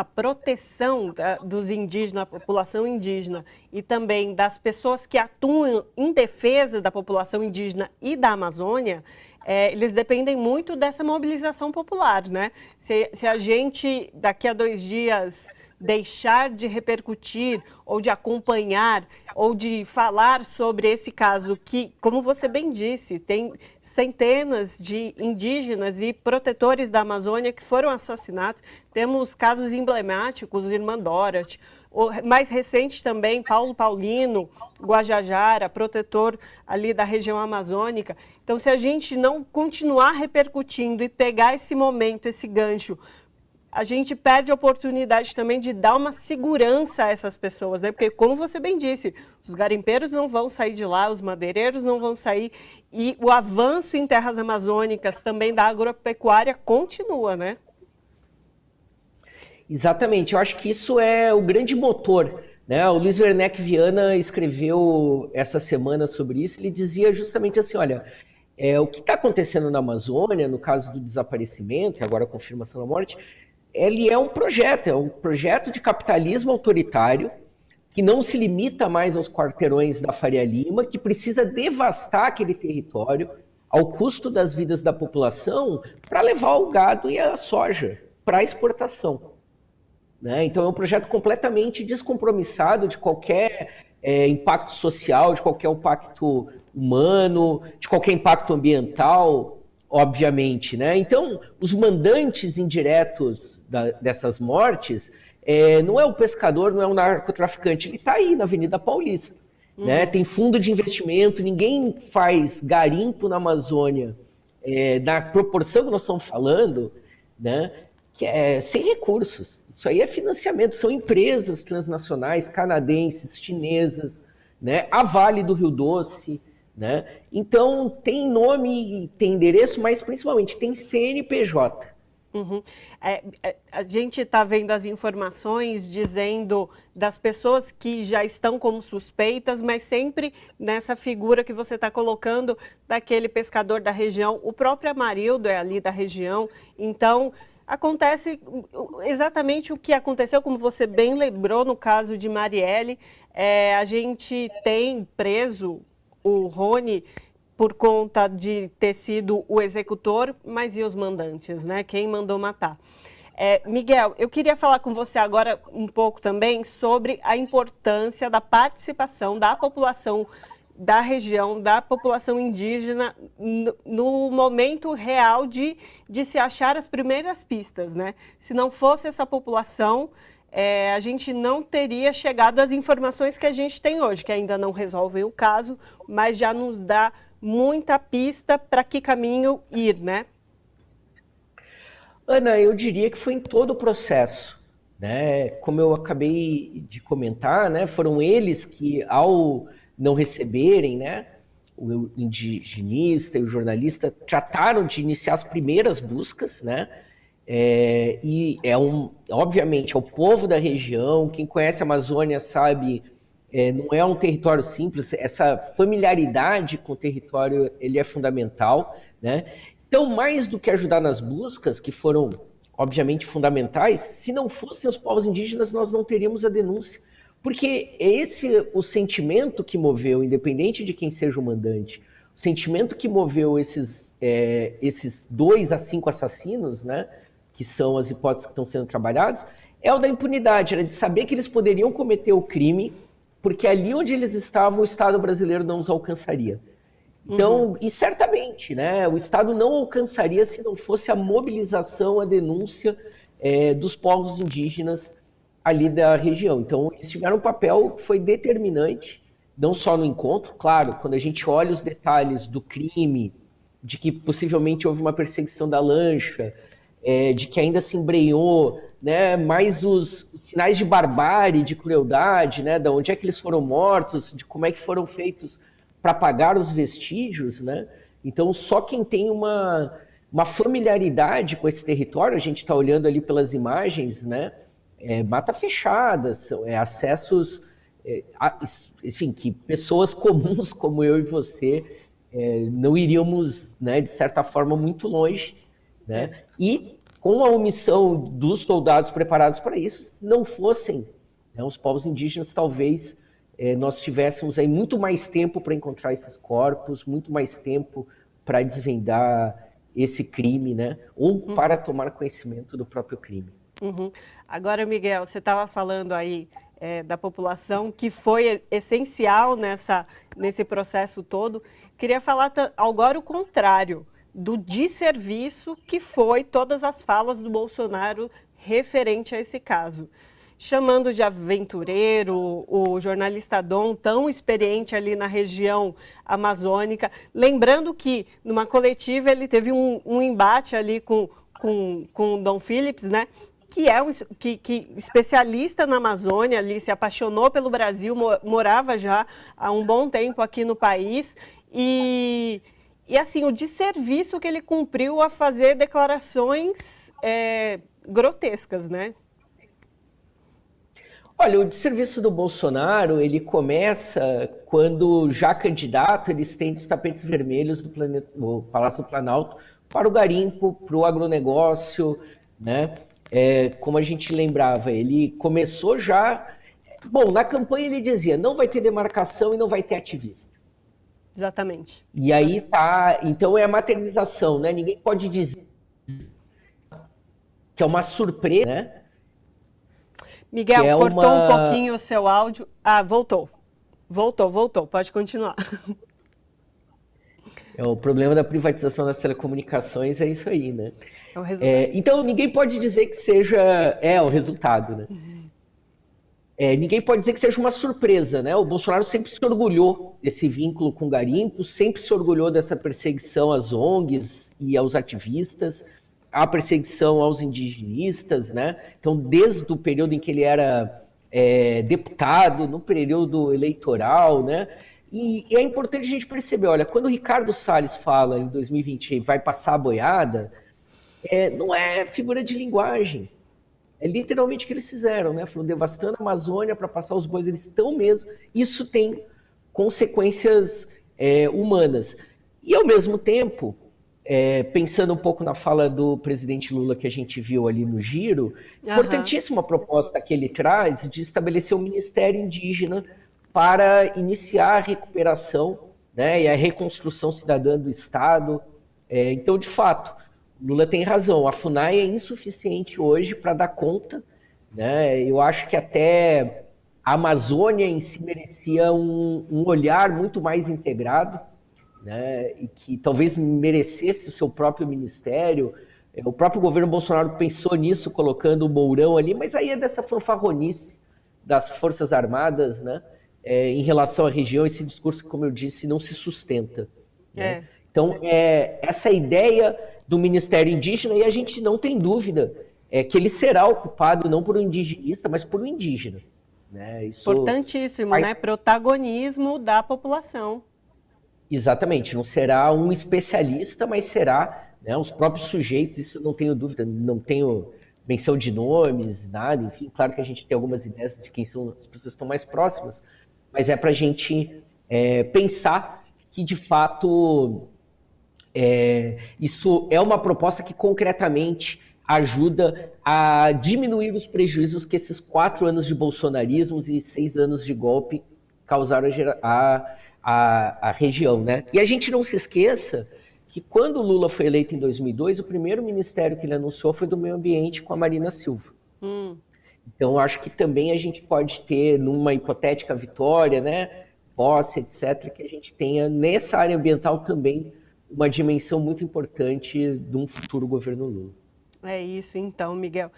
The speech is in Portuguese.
a proteção dos indígenas, da população indígena e também das pessoas que atuam em defesa da população indígena e da Amazônia, eles dependem muito dessa mobilização popular, né? Se a gente, daqui a 2 dias, deixar de repercutir ou de acompanhar ou de falar sobre esse caso que, como você bem disse, tem centenas de indígenas e protetores da Amazônia que foram assassinados. Temos casos emblemáticos, Irmã Dorothy, o mais recente também, Paulo Paulino, Guajajara, protetor ali da região amazônica. Então, se a gente não continuar repercutindo e pegar esse momento, esse gancho, a gente perde a oportunidade também de dar uma segurança a essas pessoas, né? Porque, como você bem disse, os garimpeiros não vão sair de lá, os madeireiros não vão sair, e o avanço em terras amazônicas também da agropecuária continua, né? Exatamente, eu acho que isso é o grande motor, né? O Luiz Werneck Viana escreveu essa semana sobre isso, ele dizia justamente assim, olha, o que está acontecendo na Amazônia, no caso do desaparecimento e agora a confirmação da morte, ele é um projeto de capitalismo autoritário que não se limita mais aos quarteirões da Faria Lima, que precisa devastar aquele território ao custo das vidas da população para levar o gado e a soja para exportação. Né? Então é um projeto completamente descompromissado de qualquer impacto social, de qualquer impacto humano, de qualquer impacto ambiental, obviamente. Né? Então, os mandantes indiretos dessas mortes não é o pescador, não é o narcotraficante, ele está aí na Avenida Paulista. Né? Tem fundo de investimento, ninguém faz garimpo na Amazônia na proporção que nós estamos falando, né? Que é sem recursos. Isso aí é financiamento, são empresas transnacionais, canadenses, chinesas, né? A Vale do Rio Doce, né? Então tem nome, tem endereço, mas principalmente tem CNPJ. Uhum. A gente está vendo as informações dizendo das pessoas que já estão como suspeitas, mas sempre nessa figura que você está colocando daquele pescador da região. O próprio Amarildo é ali da região, então acontece exatamente o que aconteceu, como você bem lembrou no caso de Marielle. A gente tem preso o Rony por conta de ter sido o executor, mas e os mandantes, né? Quem mandou matar? Miguel, eu queria falar com você agora um pouco também sobre a importância da participação da população da região, da população indígena, no momento real de se achar as primeiras pistas, né? Se não fosse essa população, a gente não teria chegado às informações que a gente tem hoje, que ainda não resolvem o caso, mas já nos dá muita pista para que caminho ir, né? Ana, eu diria que foi em todo o processo, né? Como eu acabei de comentar, né? Foram eles que, ao não receberem, né? O indigenista e o jornalista trataram de iniciar as primeiras buscas, né? Obviamente, é o povo da região, quem conhece a Amazônia sabe, não é um território simples, essa familiaridade com o território ele é fundamental, né? Então, mais do que ajudar nas buscas, que foram, obviamente, fundamentais, se não fossem os povos indígenas, nós não teríamos a denúncia. Porque o sentimento que moveu, independente de quem seja o mandante, o sentimento que moveu esses 2 a 5 assassinos, né, que são as hipóteses que estão sendo trabalhadas, é o da impunidade, era de saber que eles poderiam cometer o crime, porque ali onde eles estavam, o Estado brasileiro não os alcançaria. Então, e certamente, né, o Estado não alcançaria se não fosse a mobilização, a denúncia dos povos indígenas ali da região. Então, eles tiveram um papel que foi determinante, não só no encontro, claro, quando a gente olha os detalhes do crime, de que possivelmente houve uma perseguição da lancha, de que ainda se embrenhou, né, mais os sinais de barbárie, de crueldade, né, de onde é que eles foram mortos, de como é que foram feitos para apagar os vestígios, né? Então, só quem tem uma familiaridade com esse território, a gente está olhando ali pelas imagens, né? Mata fechada, acessos, assim, que pessoas comuns como eu e você não iríamos, né, de certa forma, muito longe, né? E com a omissão dos soldados preparados para isso, se não fossem, né, os povos indígenas, talvez nós tivéssemos aí muito mais tempo para encontrar esses corpos, muito mais tempo para desvendar esse crime, né, ou para tomar conhecimento do próprio crime. Uhum. Agora, Miguel, você estava falando aí da população que foi essencial nesse processo todo. Queria falar agora o contrário, do desserviço que foi todas as falas do Bolsonaro referente a esse caso. Chamando de aventureiro o jornalista Dom, tão experiente ali na região amazônica. Lembrando que, numa coletiva, ele teve um embate ali com o Dom Phillips, né? Que é especialista na Amazônia, ali se apaixonou pelo Brasil, morava já há um bom tempo aqui no país e assim, o desserviço que ele cumpriu a fazer declarações grotescas, né? Olha, o desserviço do Bolsonaro, ele começa quando, já candidato, ele estende os tapetes vermelhos do Palácio do Planalto para o garimpo, para o agronegócio, né? Como a gente lembrava, ele começou já... Bom, na campanha ele dizia, não vai ter demarcação e não vai ter ativista. Exatamente. E aí tá... Então é a materialização, né? Ninguém pode dizer que é uma surpresa, né? Miguel, cortou um pouquinho o seu áudio. Ah, voltou. Voltou. Pode continuar. O problema da privatização das telecomunicações é isso aí, né? É o resultado. Então, ninguém pode dizer que seja... o resultado, né? Ninguém pode dizer que seja uma surpresa, né? O Bolsonaro sempre se orgulhou desse vínculo com o garimpo, sempre se orgulhou dessa perseguição às ONGs e aos ativistas, a perseguição aos indigenistas, né? Então, desde o período em que ele era deputado, no período eleitoral, né? E é importante a gente perceber, olha, quando o Ricardo Salles fala em 2020 vai passar a boiada, não é figura de linguagem. É literalmente o que eles fizeram, né? Foram devastando a Amazônia para passar os bois, eles estão mesmo. Isso tem consequências humanas. E, ao mesmo tempo, pensando um pouco na fala do presidente Lula que a gente viu ali no Giro, importantíssima a proposta que ele traz de estabelecer um Ministério Indígena para iniciar a recuperação, né, e a reconstrução cidadã do Estado. Então, de fato, Lula tem razão, a FUNAI é insuficiente hoje para dar conta, né? Eu acho que até a Amazônia em si merecia um olhar muito mais integrado, né? E que talvez merecesse o seu próprio ministério. O próprio governo Bolsonaro pensou nisso, colocando o Mourão ali, mas aí é dessa fanfarronice das Forças Armadas, né? Em relação à região, esse discurso, como eu disse, não se sustenta. Né? Então, essa ideia do Ministério Indígena, e a gente não tem dúvida que ele será ocupado não por um indigenista, mas por um indígena. Né? Isso importantíssimo, né? Protagonismo da população. Exatamente, não será um especialista, mas será, né, os próprios sujeitos, isso não tenho dúvida, não tenho menção de nomes, nada, enfim, claro que a gente tem algumas ideias de quem são as pessoas que estão mais próximas, mas é para a gente pensar que, de fato, isso é uma proposta que concretamente ajuda a diminuir os prejuízos que esses 4 anos de bolsonarismo e 6 anos de golpe causaram a região, né? E a gente não se esqueça que quando o Lula foi eleito em 2002, o primeiro ministério que ele anunciou foi do meio ambiente com a Marina Silva. Então, acho que também a gente pode ter, numa hipotética vitória, né, posse, etc., que a gente tenha nessa área ambiental também uma dimensão muito importante de um futuro governo Lula. É isso então, Miguel.